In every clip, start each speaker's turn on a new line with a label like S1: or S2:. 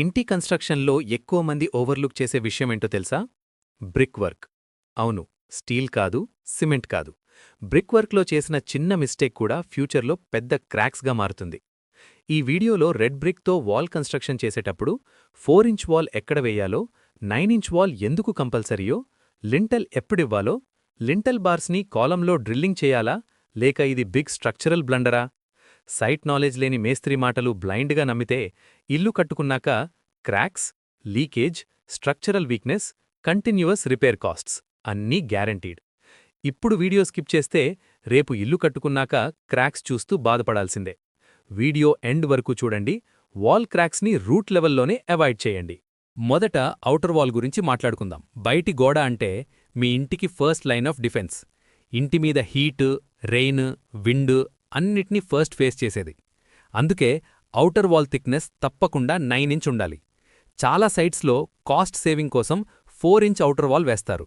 S1: ఇంటి కన్స్ట్రక్షన్లో ఎక్కువ మంది ఓవర్లుక్ చేసే విషయమేంటో తెలుసా? Brick work. అవును, స్టీల్ కాదు, సిమెంట్ కాదు. బ్రిక్ వర్క్లో చేసిన చిన్న మిస్టేక్ కూడా ఫ్యూచర్లో పెద్ద క్రాక్స్గా మారుతుంది. ఈ వీడియోలో రెడ్ బ్రిక్తో వాల్ కన్స్ట్రక్షన్ చేసేటప్పుడు 4-ఇంచ్ వాల్ ఎక్కడ వేయాలో, 9-ఇంచ్ వాల్ ఎందుకు కంపల్సరీయో, లింటల్ ఎప్పుడివ్వాలో, లింటల్ బార్స్ని కాలంలో డ్రిల్లింగ్ చేయాలా లేక ఇది బిగ్ స్ట్రక్చరల్ బ్లండరా, సైట్ నాలెడ్జ్ లేని మేస్త్రి మాటలు బ్లైండ్గా నమ్మితే ఇల్లు కట్టుకున్నాక cracks, leakage, structural weakness, continuous repair costs అన్నీ గ్యారంటీడ్. ఇప్పుడు వీడియో స్కిప్ చేస్తే రేపు ఇల్లు కట్టుకున్నాక క్రాక్స్ చూస్తూ బాధపడాల్సిందే. వీడియో ఎండ్ వరకు చూడండి. వాల్ క్రాక్స్ని రూట్ లెవెల్లోనే అవాయిడ్ చేయండి. మొదట ఔటర్ వాల్ గురించి మాట్లాడుకుందాం. బయటి గోడ అంటే మీ ఇంటికి ఫస్ట్ లైన్ ఆఫ్ డిఫెన్స్. ఇంటి మీద హీట్, రెయిన్, విండ్ అన్నిటినీ ఫస్ట్ ఫేస్ చేసేది. అందుకే ఔటర్ వాల్ థిక్నెస్ తప్పకుండా 9-ఇంచ్ ఉండాలి. చాలా సైట్స్లో కాస్ట్ సేవింగ్ కోసం 4-ఇంచ్ ఔటర్ వాల్ వేస్తారు.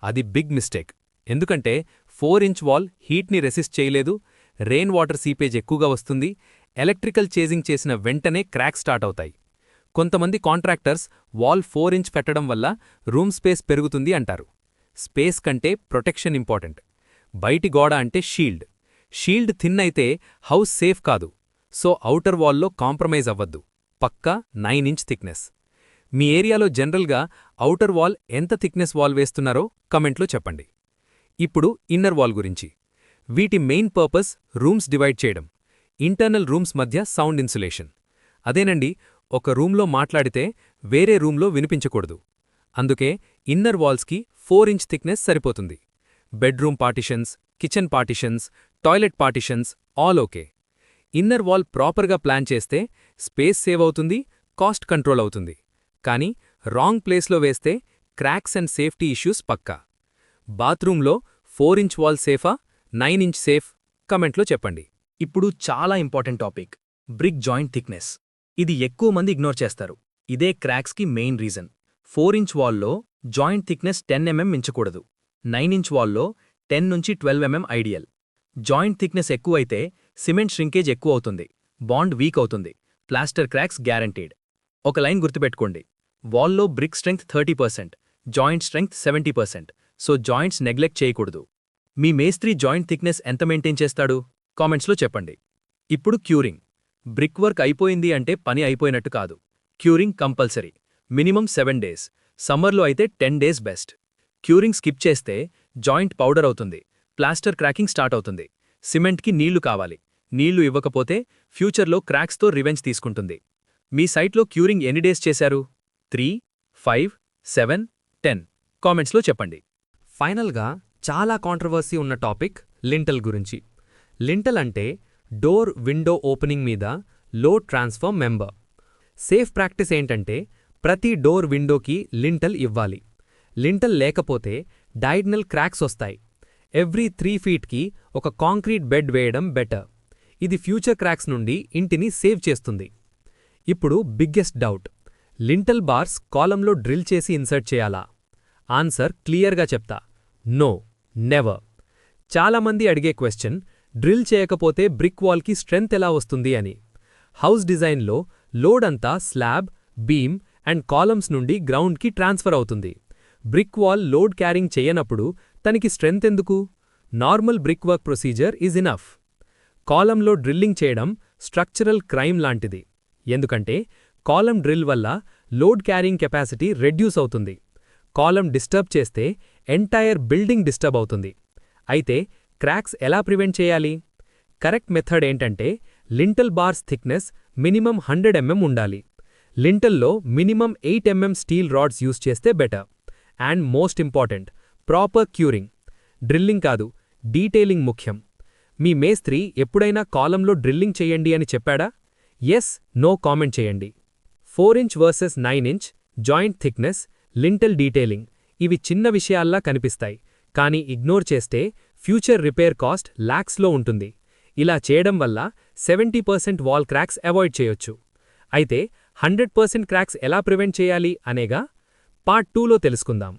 S1: అది బిగ్ మిస్టేక్. ఎందుకంటే 4-ఇంచ్ వాల్ హీట్ని రెసిస్ట్ చేయలేదు, రెయిన్ వాటర్ సీపేజ్ ఎక్కువగా వస్తుంది, ఎలక్ట్రికల్ చేజింగ్ చేసిన వెంటనే క్రాక్ స్టార్ట్ అవుతాయి. కొంతమంది కాంట్రాక్టర్స్ వాల్ 4-ఇంచ్ పెట్టడం వల్ల రూమ్ స్పేస్ పెరుగుతుంది అంటారు. స్పేస్ కంటే ప్రొటెక్షన్ ఇంపార్టెంట్. బయటి గోడ అంటే షీల్డ్ థిన్ అయితే హౌస్ సేఫ్ కాదు. సో ఔటర్ వాల్లో కాంప్రమైజ్ అవ్వద్దు. పక్కా 9-ఇంచ్ థిక్నెస్. మీ ఏరియాలో జనరల్గా ఔటర్ వాల్ ఎంత థిక్నెస్ వాల్ వేస్తున్నారో కమెంట్లో చెప్పండి. ఇప్పుడు ఇన్నర్ వాల్ గురించి. వీటి మెయిన్ పర్పస్ రూమ్స్ డివైడ్ చేయడం, ఇంటర్నల్ రూమ్స్ మధ్య సౌండ్ ఇన్సులేషన్. అదేనండి, ఒక రూమ్లో మాట్లాడితే వేరే రూమ్లో వినిపించకూడదు. అందుకే ఇన్నర్ వాల్స్కి 4-ఇంచ్ థిక్నెస్ సరిపోతుంది. Bedroom partitions, kitchen partitions, toilet partitions all okay. Inner wall ప్రాపర్గా ప్లాన్ చేస్తే స్పేస్ సేవ్ అవుతుంది, కాస్ట్ కంట్రోల్ అవుతుంది. కానీ రాంగ్ ప్లేస్లో వేస్తే క్రాక్స్ అండ్ సేఫ్టీ ఇష్యూస్ పక్కా. బాత్రూంలో 4-ఇంచ్ వాల్ సేఫా, 9-ఇంచ్ సేఫ్? కమెంట్లో చెప్పండి.
S2: ఇప్పుడు చాలా important topic, brick joint thickness. ఇది ఎక్కువ మంది ఇగ్నోర్ చేస్తారు. ఇదే క్రాక్స్కి మెయిన్ రీజన్. 4-ఇంచ్ వాల్లో జాయింట్ థిక్నెస్ 10 mm మించకూడదు. 9-ఇంచ్ వాల్లో 10 నుంచి 12 mm ఐడియల్. జాయింట్ థిక్నెస్ ఎక్కువైతే సిమెంట్ ష్రింకేజ్ ఎక్కువ అవుతుంది, బాండ్ వీక్ అవుతుంది, ప్లాస్టర్ క్రాక్స్ గ్యారంటీడ్. ఒక లైన్ గుర్తుపెట్టుకోండి, వాల్లో brick strength 30%, joint strength 70%. So joints neglect చేయకూడదు. మీ మేస్త్రి జాయింట్ థిక్నెస్ ఎంత మెయింటైన్ చేస్తాడు? కామెంట్స్లో చెప్పండి. ఇప్పుడు క్యూరింగ్. బ్రిక్ వర్క్ అయిపోయింది అంటే పని అయిపోయినట్టు కాదు. Curing compulsory. Minimum 7 days. సమ్మర్లో అయితే 10 days బెస్ట్. క్యూరింగ్ స్కిప్ చేస్తే జాయింట్ పౌడర్ అవుతుంది, ప్లాస్టర్ క్రాకింగ్ స్టార్ట్ అవుతుంది. సిమెంట్కి నీళ్లు కావాలి. నీళ్లు ఇవ్వకపోతే ఫ్యూచర్లో క్రాక్స్తో రివెంజ్ తీసుకుంటుంది. మీ సైట్లో క్యూరింగ్ ఎన్ని డేస్ చేశారు? 3, 5, 7, 10? కామెంట్స్లో చెప్పండి.
S3: ఫైనల్గా చాలా కాంట్రవర్సీ ఉన్న టాపిక్ లింటల్ గురించి. లింటల్ అంటే డోర్ విండో ఓపెనింగ్ మీద load transfer member. Safe practice ఏంటంటే ప్రతి డోర్ విండోకి లింటల్ ఇవ్వాలి. లింటల్ లేకపోతే డయాగ్నల్ క్రాక్స్ వస్తాయి. ఎవ్రీ 3 feetకి ఒక కాంక్రీట్ బెడ్ వేయడం బెటర్. ఇది ఫ్యూచర్ క్రాక్స్ నుండి ఇంటిని సేవ్ చేస్తుంది. ఇప్పుడు బిగ్గెస్ట్ డౌట్, లింటల్ బార్స్ కాలంలో డ్రిల్ చేసి ఇన్సర్ట్ చేయాలా? ఆన్సర్ క్లియర్గా చెప్తా, నో, నెవర్. చాలామంది అడిగే క్వశ్చన్, డ్రిల్ చేయకపోతే బ్రిక్ వాల్కి స్ట్రెంగ్త్ ఎలా వస్తుంది అని. హౌస్ డిజైన్లో లోడ్ అంతా స్లాబ్, బీమ్ అండ్ కాలమ్స్ నుండి గ్రౌండ్కి ట్రాన్స్ఫర్ అవుతుంది. బ్రిక్ వాల్ లోడ్ క్యారింగ్ చేయనప్పుడు తనకి స్ట్రెంగ్త్ ఎందుకు? Normal brick work procedure is enough. కాలంలో డ్రిల్లింగ్ చేయడం స్ట్రక్చరల్ క్రైమ్ లాంటిది. ఎందుకంటే కాలం డ్రిల్ వల్ల లోడ్ క్యారింగ్ కెపాసిటీ రెడ్యూస్ అవుతుంది. కాలం డిస్టర్బ్ చేస్తే ఎంటైర్ బిల్డింగ్ డిస్టర్బ్ అవుతుంది. అయితే క్రాక్స్ ఎలా ప్రివెంట్ చేయాలి? కరెక్ట్ మెథడ్ ఏంటంటే lintel bars thickness minimum 100 mm ఉండాలి. లింటల్లో minimum 8 mm steel rods use చేస్తే better. And most important, proper curing. Drilling కాదు, డీటెయిలింగ్ ముఖ్యం. మీ మేస్త్రి ఎప్పుడైనా కాలంలో డ్రిల్లింగ్ చెయ్యండి అని చెప్పాడా? ఎస్, నో కామెంట్ చేయండి. Four inch versus nine inch, joint thickness, lintel detailing ఇవి చిన్న విషయాల్లా కనిపిస్తాయి. కానీ ఇగ్నోర్ చేస్తే ఫ్యూచర్ రిపేర్ కాస్ట్ లాక్స్లో ఉంటుంది. ఇలా చేయడం వల్ల 70% వాల్ క్రాక్స్ అవాయిడ్ చేయొచ్చు. అయితే 100% క్రాక్స్ ఎలా ప్రివెంట్ చేయాలి అనేగా పార్ట్ 2లో తెలుసుకుందాం.